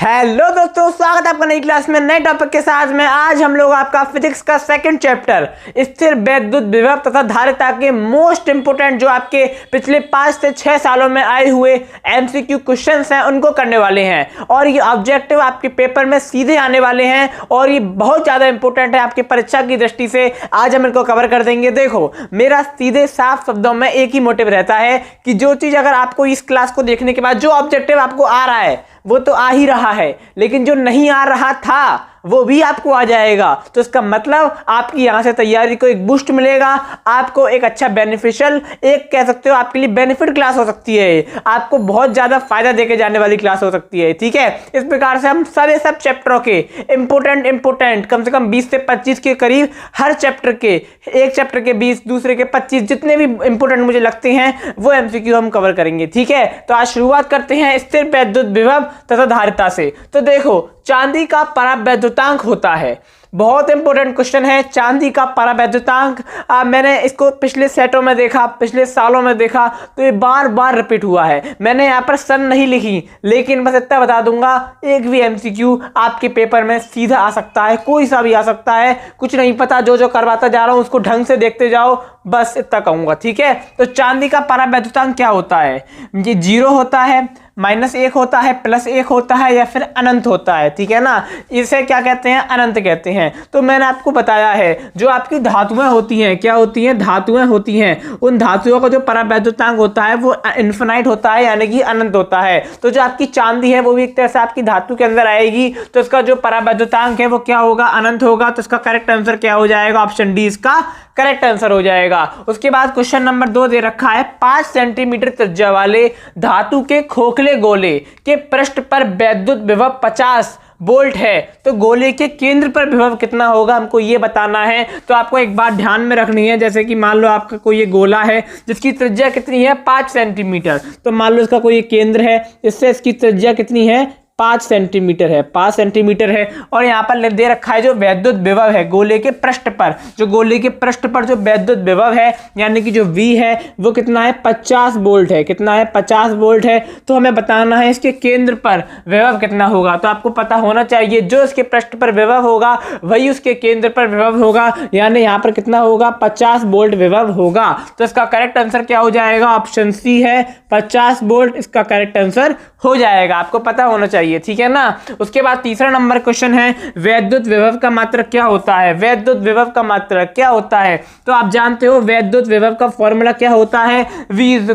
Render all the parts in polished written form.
Hello दोस्तों, स्वागत है आपका नई क्लास में नए टॉपिक के साथ में। आज हम लोग आपका फिजिक्स का सेकंड चैप्टर स्थिर वैद्युत विभव तथा धारिता के मोस्ट इंपोर्टेंट जो आपके पिछले 5 से 6 सालों में आए हुए एमसीक्यू क्वेश्चंस हैं उनको करने वाले हैं। और ये ऑब्जेक्टिव आपके पेपर में सीधे आने वाले हैं और ये बहुत ज़्यादा इंपॉर्टेंट है आपकी परीक्षा की दृष्टि से। आज हम इनको कवर कर देंगे। देखो, मेरा सीधे साफ शब्दों में एक ही मोटिव रहता है कि जो चीज़ अगर आपको इस क्लास को देखने के बाद जो ऑब्जेक्टिव आपको आ रहा है वो तो आ ही रहा है, लेकिन जो नहीं आ रहा था वो भी आपको आ जाएगा। तो इसका मतलब आपकी यहां से तैयारी को एक बूस्ट मिलेगा, आपको एक अच्छा बेनिफिशियल, एक कह सकते हो आपके लिए बेनिफिट क्लास हो सकती है, आपको बहुत ज्यादा फायदा देके जाने वाली क्लास हो सकती है। ठीक है, इस प्रकार से हम सब चैप्टरों के इंपोर्टेंट कम से कम 20 से 25 के करीब हर चैप्टर के, एक चैप्टर के 20, दूसरे के 25, जितने भी इंपोर्टेंट मुझे लगते हैं वो एमसीक्यू हम कवर करेंगे। ठीक है, तो आज शुरुआत करते हैं स्थिर वैद्युत विभव तथा धारिता से। तो देखो, चांदी का परावैद्युतांक होता है, बहुत इंपॉर्टेंट क्वेश्चन है। चांदी का परावैद्युतांक मैंने इसको पिछले सेटों में देखा, पिछले सालों में देखा, तो ये बार बार रिपीट हुआ है। मैंने यहाँ पर सन नहीं लिखी, लेकिन बस इतना बता दूंगा, एक भी एमसीक्यू आपके पेपर में सीधा आ सकता है, कोई सा भी आ सकता है। कुछ नहीं पता, जो करवाता जा रहा हूँ उसको ढंग से देखते जाओ, बस इतना कहूंगा। ठीक है, तो चांदी का परावैद्युतांक क्या होता है? ये 0 होता है, -1 होता है, +1 होता है, या फिर अनंत होता है। ठीक है ना, इसे क्या कहते हैं? अनंत कहते हैं। तो मैंने आपको बताया है जो आपकी धातुएं होती हैं, क्या होती हैं? धातुएं होती हैं। उन धातुओं का जो परावैद्युतांक होता है वो इनफिनाइट होता है, यानी कि अनंत होता है। तो जो आपकी चांदी है वो भी एक तरह से आपकी धातु के अंदर आएगी, तो इसका जो परावैद्युतांक है वो क्या होगा? अनंत होगा। तो इसका करेक्ट आंसर क्या हो जाएगा? ऑप्शन डी इसका करेक्ट आंसर हो जाएगा। उसके बाद क्वेश्चन नंबर 2 दे रखा है, 5 सेंटीमीटर त्रिज्या वाले धातु के खोखले गोले के पृष्ठ पर वैद्युत विभव 50 वोल्ट है, तो गोले के केंद्र पर विभव कितना होगा हमको ये बताना है। तो आपको एक बात ध्यान में रखनी है, जैसे कि मान लो आपका कोई ये गोला है जिसकी त्रिज्या कितनी है? 5 सेंटीमीटर। तो मान लो इसका कोई केंद्र है, इससे इसकी त्रिज्या कितनी है? 5 सेंटीमीटर है, 5 सेंटीमीटर है। और यहाँ पर दे रखा है जो वैद्युत विभव है गोले के पृष्ठ पर, जो गोले के पृष्ठ पर जो वैद्युत विभव है यानी कि जो V है वो कितना है? 50 वोल्ट है। कितना है? 50 वोल्ट है। तो हमें बताना है इसके केंद्र पर विभव कितना होगा। तो आपको पता होना चाहिए जो इसके पृष्ठ पर विभव होगा वही उसके केंद्र पर विभव होगा, यानी यहाँ पर कितना होगा? 50 वोल्ट विभव होगा। तो इसका करेक्ट आंसर क्या हो जाएगा? ऑप्शन सी है, 50 वोल्ट इसका करेक्ट आंसर हो जाएगा। आपको पता होना चाहिए। ठीक है ना। उसके बाद तीसरा नंबर क्वेश्चन है, वैद्युत विभव का मात्रक क्या होता है? वैद्युत विभव का मात्रक क्या होता है? तो आप जानते हो वैद्युत विभव का फॉर्मूला क्या होता है? V =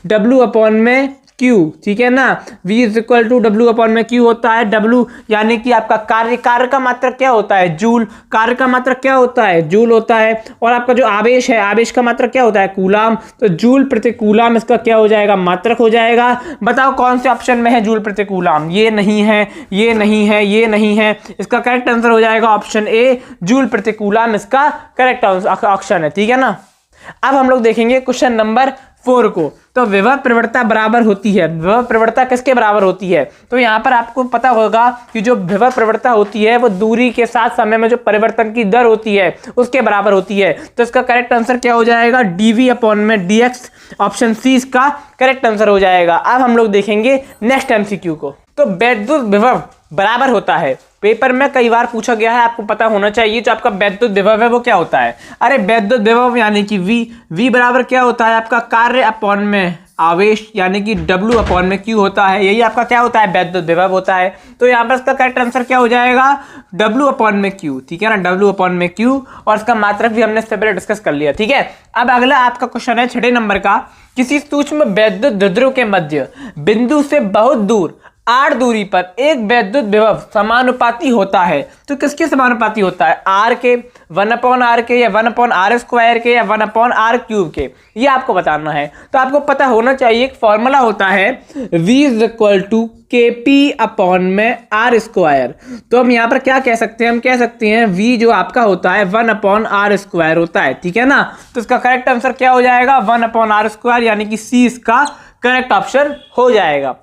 W/Q। ठीक है ना, V = W/Q होता है। W यानी कि आपका कार्य का मात्रक क्या होता है? जूल। कार्य का मात्रक क्या होता है? जूल होता है। और आपका जो आवेश है, आवेश का मात्रक क्या होता है? कूलाम। तो जूल प्रति कूलाम इसका क्या हो जाएगा? मात्रक हो जाएगा। बताओ कौन से ऑप्शन में है जूल प्रति कूलाम? ये नहीं है, ये नहीं है, ये नहीं है। इसका करेक्ट आंसर हो जाएगा ऑप्शन ए, जूल प्रति कूलाम इसका करेक्ट ऑप्शन है। ठीक है ना। अब हम लोग देखेंगे क्वेश्चन नंबर 4 को। तो विभव प्रवणता बराबर होती है, विभव प्रवणता किसके बराबर होती है? तो यहाँ पर आपको पता होगा कि जो विभव प्रवणता होती है वो दूरी के साथ समय में जो परिवर्तन की दर होती है उसके बराबर होती है। तो इसका करेक्ट आंसर क्या हो जाएगा? dV/dx। ऑप्शन सी इसका करेक्ट आंसर हो जाएगा। अब हम लोग देखेंगे नेक्स्ट एमसीक्यू को। तो वैद्युत विभव बराबर होता है, पेपर में कई बार पूछा गया है, आपको पता होना चाहिए जो आपका वैद्युत विभव है वो क्या होता है। अरे वैद्युत विभव यानी कि V बराबर क्या होता है? आपका कार्य अपॉन में आवेश, यानी कि W/Q होता है। यही आपका क्या होता है? वैद्युत विभव होता है। तो यहाँ पर इसका करेक्ट आंसर क्या हो जाएगा? W/Q। ठीक है ना, W/Q। और इसका मात्रक भी हमने इससे पहले डिस्कस कर लिया। ठीक है, अब अगला आपका क्वेश्चन है 6 नंबर का, किसी सूक्ष्म वैद्युत द्विध्रुव के मध्य बिंदु से बहुत दूर r दूरी पर एक वैद्युत विभव समानुपाती होता है। तो किसके समानुपाती होता है? R के, 1/r के, या 1/r² के, या 1/r³ के, ये आपको बताना है। तो आपको पता होना चाहिए एक फॉर्मूला होता है V = Kp/r²। तो हम यहाँ पर क्या कह सकते हैं? हम कह सकते हैं V जो आपका होता है 1/r² होता है। ठीक है ना। तो इसका करेक्ट आंसर क्या हो जाएगा? 1/r², यानी कि सी इसका करेक्ट ऑप्शन हो जाएगा।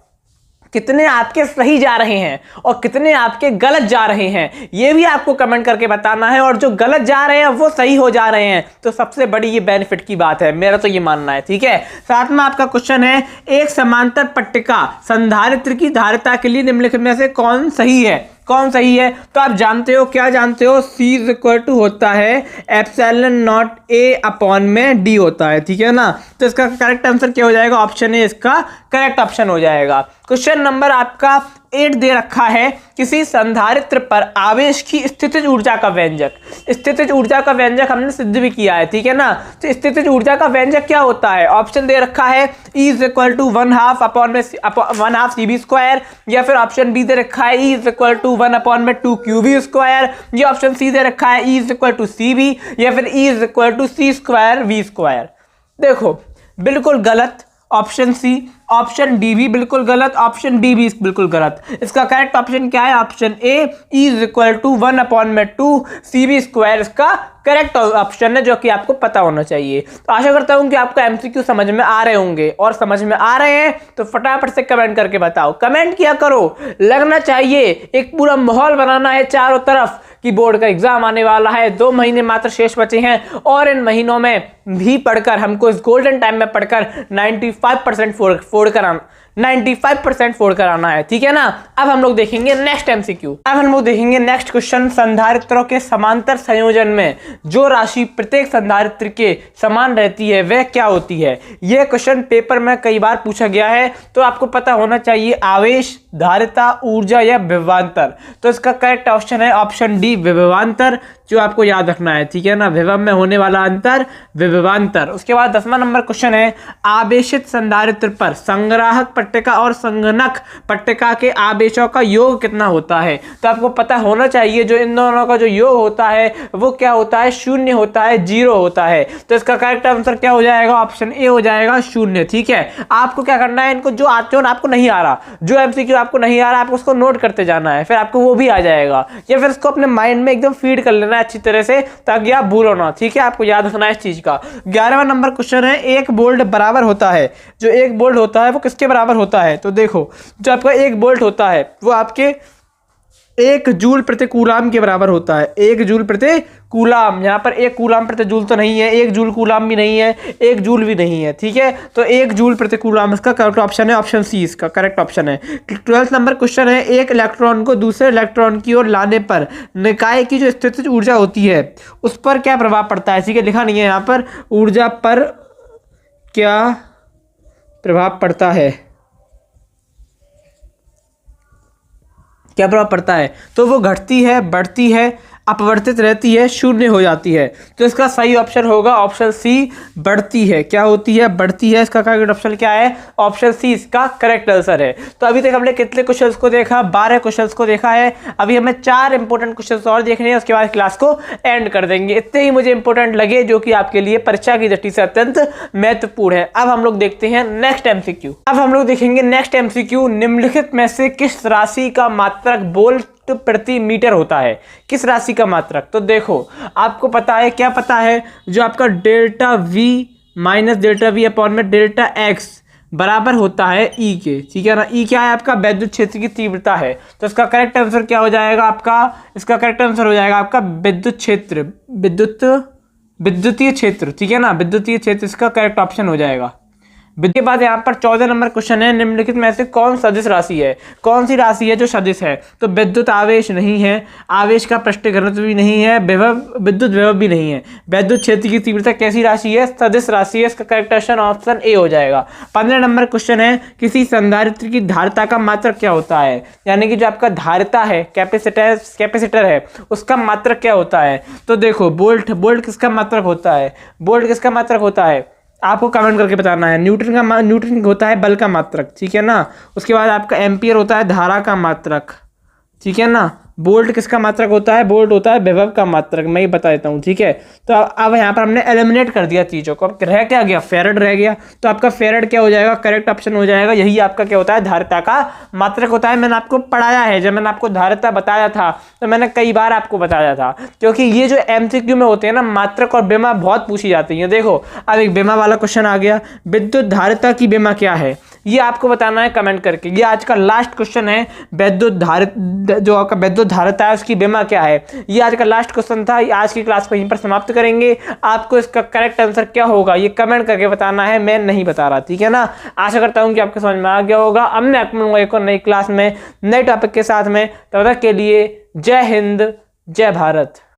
कितने आपके सही जा रहे हैं और कितने आपके गलत जा रहे हैं, ये भी आपको कमेंट करके बताना है। और जो गलत जा रहे हैं वो सही हो जा रहे हैं, तो सबसे बड़ी ये बेनिफिट की बात है, मेरा तो ये मानना है। ठीक है, साथ में आपका क्वेश्चन है, एक समांतर पट्टिका संधारित्र की धारिता के लिए निम्नलिखित में से कौन सही है? कौन सही है? तो आप जानते हो, क्या जानते हो, C इक्वल टू होता है एप्सिलॉन नॉट A अपॉन में D होता है। ठीक है ना, तो इसका करेक्ट आंसर क्या हो जाएगा? ऑप्शन ए इसका करेक्ट ऑप्शन हो जाएगा। क्वेश्चन नंबर आपका 8 दे रखा है, किसी संधारित्र पर आवेश की स्थितिज ऊर्जा का व्यंजक। स्थितिज ऊर्जा का व्यंजक हमने सिद्ध भी किया है। ठीक है ना, तो स्थितिज ऊर्जा का व्यंजक क्या होता है? ऑप्शन दे रखा है E is equal to 1/2 upon में 1/2 CV स्क्वायर, या फिर ऑप्शन बी दे रखा है E is equal to 1 upon में 2 QV स्क्वायर, या ऑप्शन सी दे रखा है E is equal to CV, या फिर E is equal to C square V square. देखो बिल्कुल गलत ऑप्शन सी, ऑप्शन डी भी बिल्कुल गलत, ऑप्शन डी भी बिल्कुल गलत। इसका करेक्ट ऑप्शन क्या है? Option A E is equal to 1 upon में 2 CV स्क्वायर इसका करेक्ट ऑप्शन है, जो कि आपको पता होना चाहिए। तो आशा करता हूं कि आपको एमसीक्यू समझ में आ रहे होंगे, और समझ में आ रहे हैं तो फटाफट से कमेंट करके बताओ। कमेंट किया करो, लगना चाहिए, एक पूरा माहौल बनाना है चारों तरफ कि बोर्ड का एग्जाम आने वाला है, 2 महीने मात्र शेष बचे हैं, और इन महीनों में भी पढ़कर, हमको इस गोल्डन टाइम में पढ़कर 95% फोड़ कर आना है। ठीक है ना, अब हम लोग देखेंगे नेक्स्ट एमसीक्यू। अब हम लोग देखेंगे नेक्स्ट क्वेश्चन, संधारित्रों के समांतर संयोजन में जो राशि प्रत्येक संधारित्र के समान रहती है वह क्या होती है? यह क्वेश्चन पेपर में कई बार पूछा गया है, तो आपको पता होना चाहिए आवेश, धारिता, ऊर्जा या विभवांतर। तो इसका करेक्ट ऑप्शन है ऑप्शन डी विभवांतर, जो आपको याद रखना है। ठीक है ना, विभव में होने वाला अंतर विभवांतर। उसके बाद 10वां नंबर क्वेश्चन है, आवेशित संधारित्र पर संग्राहक पट्टिका और संगणक पट्टिका के आवेशों का योग कितना होता है? तो आपको पता होना चाहिए जो इन दोनों का जो योग होता है वो क्या होता है? 0 होता है, 0 होता है। तो इसका करेक्ट आंसर क्या हो जाएगा? ऑप्शन ए हो जाएगा 0। ठीक है, आपको क्या करना है, इनको जो आपको नहीं आ रहा, जो एमसीक्यू आपको नहीं आ रहा, आपको उसको नोट करते जाना है, फिर आपको वो भी आ जाएगा, या फिर इसको अपने माइंड में एकदम फीड कर लेना अच्छी तरह से, ताकि आप भूलो ना। ठीक है, आपको याद रखना है इस चीज का। 11वां नंबर क्वेश्चन है, 1 वोल्ट बराबर होता है, जो 1 वोल्ट होता है वो किसके बराबर होता है? तो देखो, जो आपका 1 वोल्ट होता है वो आपके 1 जूल प्रति कूलाम के बराबर होता है। 1 जूल प्रति कूलाम, यहाँ पर 1 कूलाम प्रति जूल तो नहीं है, 1 जूल कूलाम भी नहीं है, 1 जूल भी नहीं है। ठीक है, तो 1 जूल प्रति कूलाम इसका करेक्ट ऑप्शन है, ऑप्शन सी इसका करेक्ट ऑप्शन है। 12वां नंबर क्वेश्चन है, एक इलेक्ट्रॉन को दूसरे इलेक्ट्रॉन की ओर लाने पर निकाय की जो स्थितिज ऊर्जा होती है उस पर क्या प्रभाव पड़ता है? ठीक है, लिखा नहीं है यहाँ पर, ऊर्जा पर क्या प्रभाव पड़ता है, क्या प्रभाव पड़ता है? तो वो घटती है, बढ़ती है, अपवर्तित रहती है, 0 हो जाती है। तो इसका सही ऑप्शन होगा ऑप्शन सी, बढ़ती है। क्या होती है? बढ़ती है। इसका करेक्ट ऑप्शन क्या है? ऑप्शन सी इसका करेक्ट आंसर है। तो अभी तक हमने कितने क्वेश्चंस को देखा? 12 क्वेश्चंस को देखा है। अभी हमें 4 इंपॉर्टेंट क्वेश्चंस और देखने हैं, उसके बाद क्लास को एंड कर देंगे। इतने ही मुझे इंपॉर्टेंट लगे, जो कि आपके लिए परीक्षा की दृष्टि से अत्यंत महत्वपूर्ण है। अब हम लोग देखते हैं नेक्स्ट एमसीक्यू। अब हम लोग देखेंगे नेक्स्ट एमसीक्यू, निम्नलिखित में से किस राशि का मात्रक वोल्ट प्रति मीटर होता है? किस राशि का मात्रक? तो देखो, आपको पता है, क्या पता है, जो आपका delta V minus delta V upon में डेल्टा X बराबर होता है E के। ठीक है ना, E क्या है? आपका वैद्युत क्षेत्र की तीव्रता है। तो इसका करेक्ट आंसर क्या हो जाएगा आपका? इसका करेक्ट आंसर हो जाएगा आपका विद्युत क्षेत्र, विद्युतीय क्षेत्र। ठीक है ना, विद्युतीय क्षेत्र इसका करेक्ट ऑप्शन हो जाएगा। के बाद यहाँ पर 14 नंबर क्वेश्चन है, निम्नलिखित में से कौन सदिश राशि है? कौन सी राशि है जो सदिश है? तो विद्युत आवेश नहीं है, आवेश का पृष्ठ घनत्व भी नहीं है, विद्युत विभव भी नहीं है। वैद्युत क्षेत्र की तीव्रता कैसी राशि है? सदिश राशि है। इसका करेक्ट ऑप्शन ए हो जाएगा। 15 नंबर क्वेश्चन है, किसी संधारित्र की धारिता का मात्रक क्या होता है? यानी कि जो आपका धारिता है, कैपेसिटर है, उसका मात्रक क्या होता है? तो देखो, वोल्ट किसका मात्रक होता है? वोल्ट किसका मात्रक होता है? आपको कमेंट करके बताना है। न्यूटन होता है बल का मात्रक। ठीक है ना, उसके बाद आपका एम्पियर होता है धारा का मात्रक। ठीक है ना, बोल्ट किसका मात्रक होता है? बोल्ट होता है विभव का मात्रक। मैं ये बता देता हूँ, ठीक है। तो अब यहाँ पर हमने एलिमिनेट कर दिया चीज़ों को। अब रह क्या गया? फेरेड रह गया। तो आपका फेरेड क्या हो जाएगा? करेक्ट ऑप्शन हो जाएगा। यही आपका क्या होता है? धारिता का मात्रक होता है। मैंने आपको पढ़ाया है, जब मैंने आपको धारिता बताया था तो मैंने कई बार आपको बताया था, क्योंकि ये जो MCQ में होते हैं ना, मात्रक और बेमा बहुत पूछी जाती है। देखो अब एक बेमा वाला क्वेश्चन आ गया, विद्युत धारिता की बेमा क्या है, ये आपको बताना है कमेंट करके। ये आज का लास्ट क्वेश्चन है, विद्युत धारिता, जो आपका विद्युत धारिता है उसकी बेमा क्या है। ये आज का लास्ट क्वेश्चन था। आज की क्लास को यहीं पर समाप्त करेंगे। आपको इसका करेक्ट आंसर क्या होगा ये कमेंट करके बताना है, मैं नहीं बता रहा, ठीक है ना। आशा करता हूं कि आपको समझ में आ गया होगा। अब मैं आपको मिलूंगा एक और नई क्लास में नए टॉपिक के साथ में। तब तक के लिए जय हिंद, जय भारत।